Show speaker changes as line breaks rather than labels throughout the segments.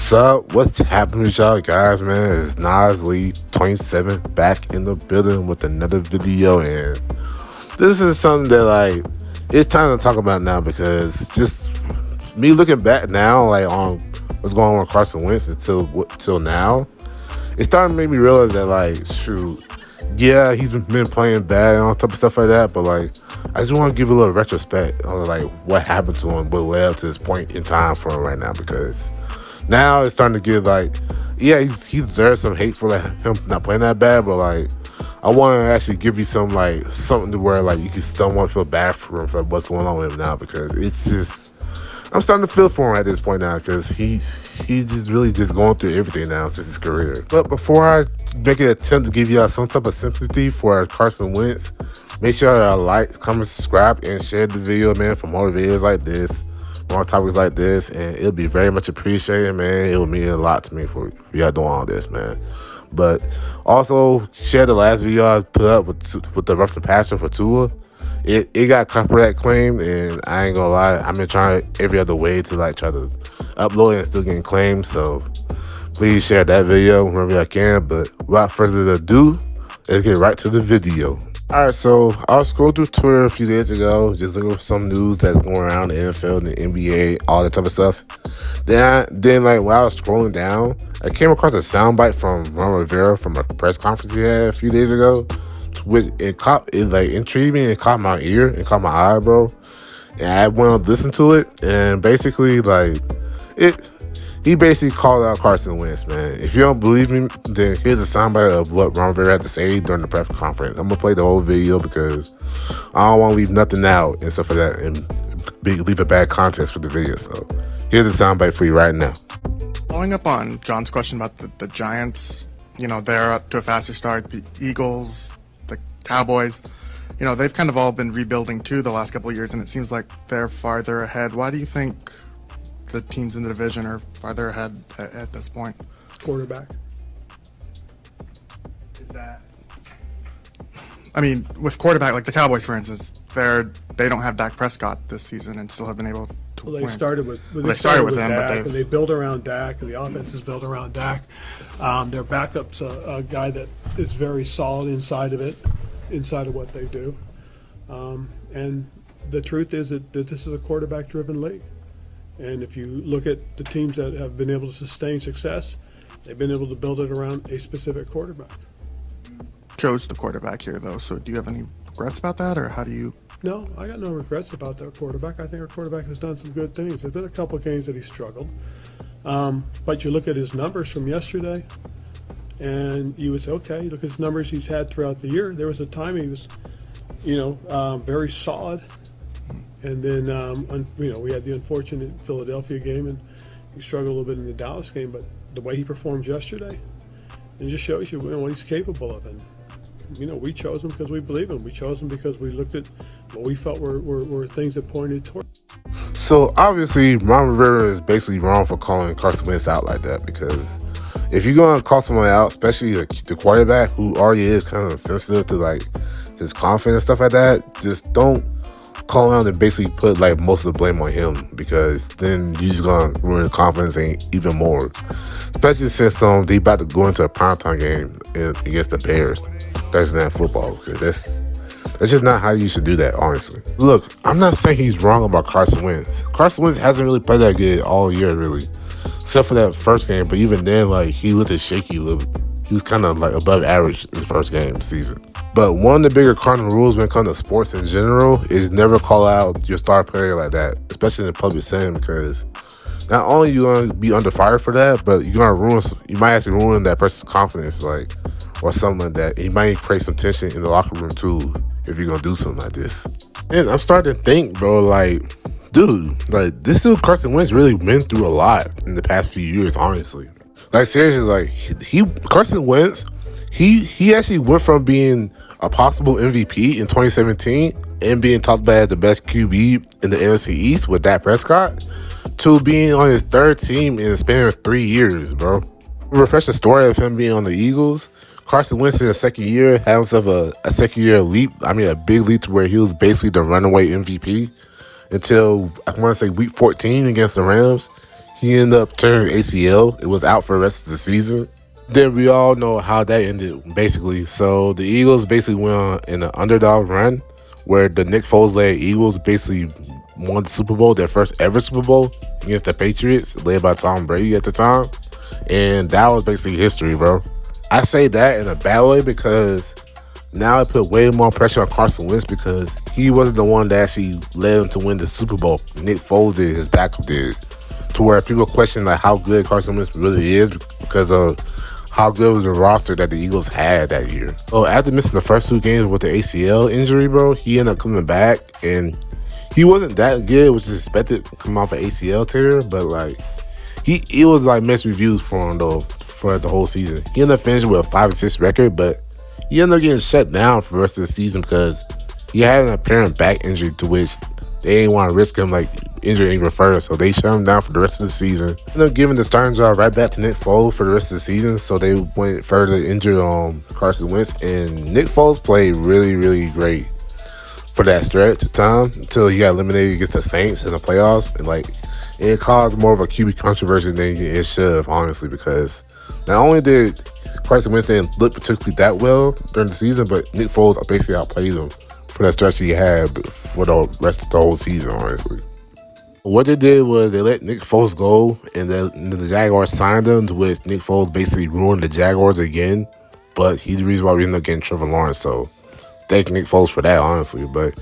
What's up? What's happening with y'all guys, man? It's NasLee27 back in the building with another video, and this is something that it's time to talk about now, because just me looking back now on what's going on with Carson Wentz until now, it's starting to make me realize that shoot, yeah, he's been playing bad and all type of stuff like that, but I just want to give a little retrospect on what happened to him, what led up to this point in time for him right now, because now it's starting to get yeah, he deserves some hate for him not playing that bad, but I want to actually give you some something to where you can still want to feel bad for him for what's going on with him now, because it's just, I'm starting to feel for him at this point now, because he's just really just going through everything now since his career. But before I make an attempt to give y'all some type of sympathy for Carson Wentz, make sure y'all like, comment, subscribe, and share the video, man, for more videos like this, more topics like this, and it'll be very much appreciated, man. It will mean a lot to me for y'all doing all this, man. But also share the last video I put up with the rough and passer for Tua. It got copyright claimed, and I ain't gonna lie, I've been trying every other way to try to upload it and still getting claimed. So please share that video whenever y'all can. But without further ado, let's get right to the video. Alright, so I was scrolling through Twitter a few days ago, just looking for some news that's going around the NFL and the NBA, all that type of stuff. Then while I was scrolling down, I came across a soundbite from Ron Rivera from a press conference he had a few days ago, which it intrigued me and caught my ear and caught my eye, bro. And I went to listen to it, and basically he basically called out Carson Wentz, man. If you don't believe me, then here's a soundbite of what Ron Rivera had to say during the press conference. I'm gonna play the whole video because I don't want to leave nothing out and stuff like that, and leave a bad context for the video. So here's a soundbite for you right now.
Following up on John's question about the Giants, they're up to a faster start. The Eagles, the Cowboys, they've kind of all been rebuilding too the last couple of years, and it seems like they're farther ahead. Why do you think the teams in the division are farther ahead at this point?
Quarterback.
Is that? I mean, with quarterback, like the Cowboys, for instance, they don't have Dak Prescott this season and still have been able to win.
They started with
him,
Dak, and they build around Dak, and the offense is built around Dak. Their backup's a guy that is very solid inside of what they do. And the truth is that this is a quarterback-driven league. And if you look at the teams that have been able to sustain success, they've been able to build it around a specific quarterback.
Chose the quarterback here, though, so do you have any regrets about that, or how do you?
No, I got no regrets about their quarterback. I think our quarterback has done some good things. There's been a couple of games that he struggled. But you look at his numbers from yesterday, and you would say, okay, look at his numbers he's had throughout the year. There was a time he was, very solid. And then, we had the unfortunate Philadelphia game, and he struggled a little bit in the Dallas game. But the way he performed yesterday, it just shows you what he's capable of. And, we chose him because we believe him. We chose him because we looked at what we felt were things that pointed toward.
So obviously, Ron Rivera is basically wrong for calling Carson Wentz out like that, because if you're going to call someone out, especially the quarterback who already is kind of sensitive to his confidence and stuff like that, just don't call out and basically put most of the blame on him, because then you're just gonna ruin his confidence even more. Especially since they about to go into a primetime game against the Bears, Thursday Night Football, because that's just not how you should do that, honestly. Look, I'm not saying he's wrong about Carson Wentz. Carson Wentz hasn't really played that good all year, really, except for that first game. But even then, he looked shaky a little bit. He was kind of above average in the first game of the season. But one of the bigger cardinal rules when it comes to sports in general is never call out your star player like that, especially in a public setting, because not only are you going to be under fire for that, but you might actually ruin that person's confidence, or something like that. You might create some tension in the locker room too if you're going to do something like this. And I'm starting to think, bro, dude, this dude Carson Wentz really been through a lot in the past few years, honestly. Seriously, Carson Wentz, he actually went from being a possible MVP in 2017 and being talked about as the best QB in the NFC East with Dak Prescott, to being on his third team in the span of 3 years, bro. Refresh the story of him being on the Eagles. Carson Wentz in his second year had himself a second year leap. I mean, a big leap to where he was basically the runaway MVP until, I want to say, week 14 against the Rams. He ended up tearing ACL. It was out for the rest of the season. Then we all know how that ended, basically. So the Eagles basically went on in an underdog run where the Nick Foles-led Eagles basically won the Super Bowl, their first ever Super Bowl against the Patriots, led by Tom Brady at the time. And that was basically history, bro. I say that in a bad way because now it put way more pressure on Carson Wentz because he wasn't the one that actually led him to win the Super Bowl. Nick Foles did, his backup did. To where people question like how good Carson Wentz really is because of how good was the roster that the Eagles had that year. So after missing the first 2 games with the ACL injury, bro, he ended up coming back and he wasn't that good, which is expected to come off an ACL tear, but like he was like mixed reviews for him though for the whole season. He ended up finishing with a 5-6 record, but he ended up getting shut down for the rest of the season because he had an apparent back injury to which they didn't want to risk him like injury even further, so they shut him down for the rest of the season. Ended up giving the starting job right back to Nick Foles for the rest of the season, so they went further injured Carson Wentz, and Nick Foles played really, really great for that stretch of time until he got eliminated against the Saints in the playoffs, and like it caused more of a QB controversy than it should have, honestly, because not only did Carson Wentz didn't look particularly that well during the season, but Nick Foles basically outplayed him for that stretch he had for the rest of the whole season, honestly. What they did was they let Nick Foles go, and then the Jaguars signed him, to which Nick Foles basically ruined the Jaguars again. But he's the reason why we ended up getting Trevor Lawrence, so thank Nick Foles for that, honestly. But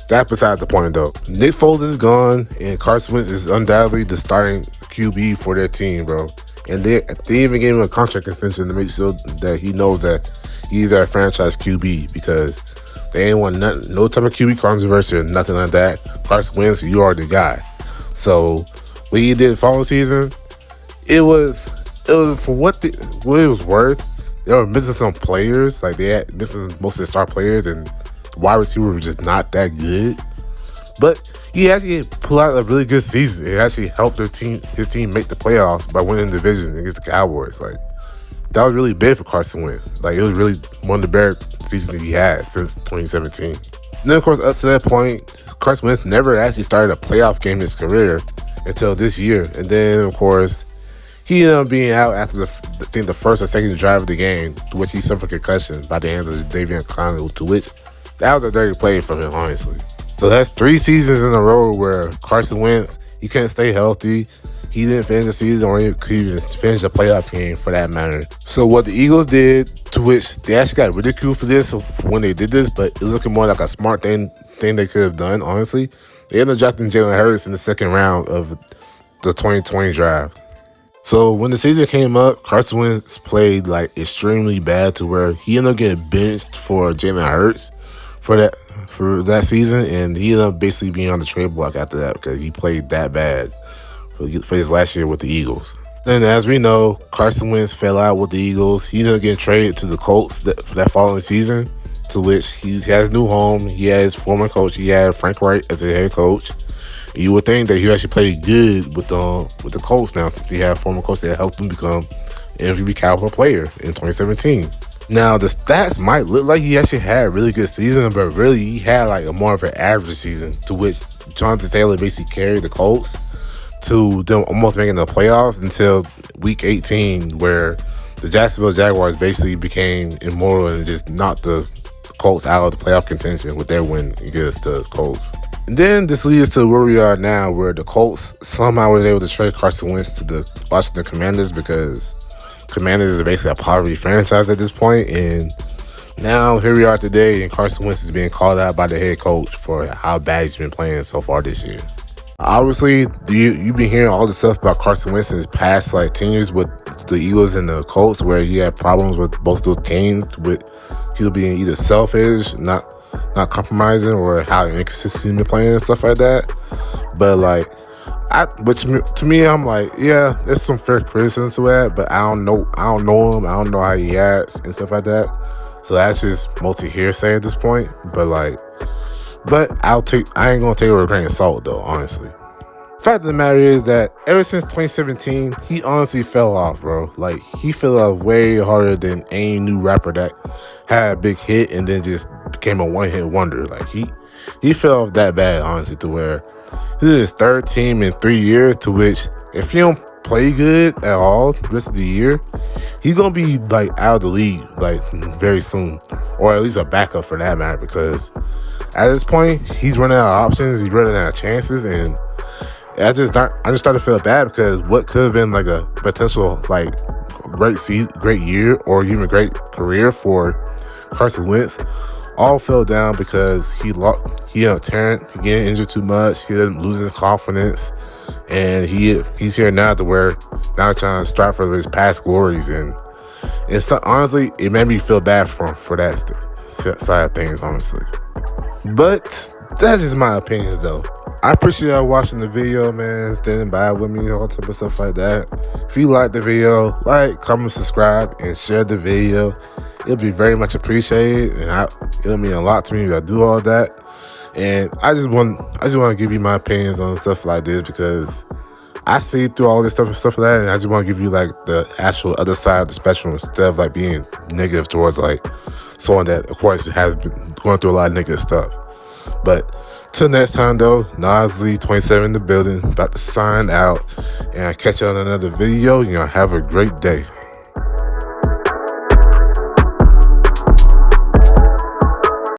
that's beside the point, though. Nick Foles is gone, and Carson Wentz is undoubtedly the starting QB for their team, bro. And they even gave him a contract extension to make sure that he knows that he's their franchise QB because they ain't want no type of QB controversy or nothing like that. Carson Wentz, you are the guy. So what he did following season, it was for what it was worth. They were missing some players, like they had missing most of the star players, and the wide receiver was just not that good. But he actually pulled out a really good season. It actually helped his team make the playoffs by winning the division against the Cowboys. Like that was really big for Carson Wentz. Like it was really one of the better seasons he had since 2017. And then of course up to that point, Carson Wentz never actually started a playoff game in his career until this year. And then, of course, he ended up being out after the first or second drive of the game, to which he suffered concussion by the hands of Davion Clowney, to which that was a dirty play from him, honestly. So that's 3 seasons in a row where Carson Wentz, he couldn't stay healthy. He didn't finish the season or he couldn't even finish a playoff game for that matter. So what the Eagles did, to which they actually got ridiculed for this when they did this, but it looked more like a smart thing they could have done, honestly. They ended up drafting Jalen Hurts in the second round of the 2020 draft. So when the season came up, Carson Wentz played like extremely bad to where he ended up getting benched for Jalen Hurts for that season, and he ended up basically being on the trade block after that because he played that bad for his last year with the Eagles. And as we know, Carson Wentz fell out with the Eagles. He ended up getting traded to the Colts that following season, to which he has a new home. He has his former coach. He had Frank Wright as a head coach. You would think that he actually played good with the Colts now, since he had a former coach that helped him become an MVP caliber player in 2017. Now the stats might look like he actually had a really good season, but really he had like a more of an average season, to which Jonathan Taylor basically carried the Colts to them almost making the playoffs until week 18, where the Jacksonville Jaguars basically became immortal and just knocked the Colts out of the playoff contention with their win against the Colts. And then this leads to where we are now, where the Colts somehow was able to trade Carson Wentz to the Washington Commanders, because Commanders is basically a poverty franchise at this point. And now here we are today, and Carson Wentz is being called out by the head coach for how bad he's been playing so far this year. Obviously, you've been hearing all the stuff about Carson Wentz in his past like 10 years with the Eagles and the Colts, where he had problems with both those teams, with he'll being either selfish, not compromising, or how inconsistent he's been playing and stuff like that. But like, to me, I'm like, yeah, there's some fair criticism to that, but I don't know him. I don't know how he acts and stuff like that. So that's just mostly hearsay at this point. But I ain't gonna take it with a grain of salt though, honestly. The fact of the matter is that ever since 2017, he honestly fell off, bro. Like, he fell off way harder than any new rapper that had a big hit and then just became a one-hit wonder. Like, he fell off that bad, honestly, to where this is his third team in 3 years, to which if he don't play good at all the rest of the year, he's gonna be like out of the league like very soon, or at least a backup for that matter. Because at this point, he's running out of options, he's running out of chances, and I just started to feel bad because what could have been like a potential like great year or even great career for Carson Wentz all fell down because he getting injured too much, he didn't lose his confidence, and he's here now to where now trying to strive for his past glories, and it's honestly it made me feel bad for that side of things, honestly. But that's just my opinions though. I appreciate y'all watching the video, man, standing by with me, all type of stuff like that. If you like the video, like, comment, subscribe, and share the video. It'll be very much appreciated, and it'll mean a lot to me if I do all that. And I just want to give you my opinions on stuff like this because I see through all this stuff like that, and I just want to give you like the actual other side of the spectrum instead of like being negative towards like someone that, of course, has been going through a lot of negative stuff. But till next time, though, NasLee27 in the building, about to sign out, and I'll catch you on another video. Have a great day.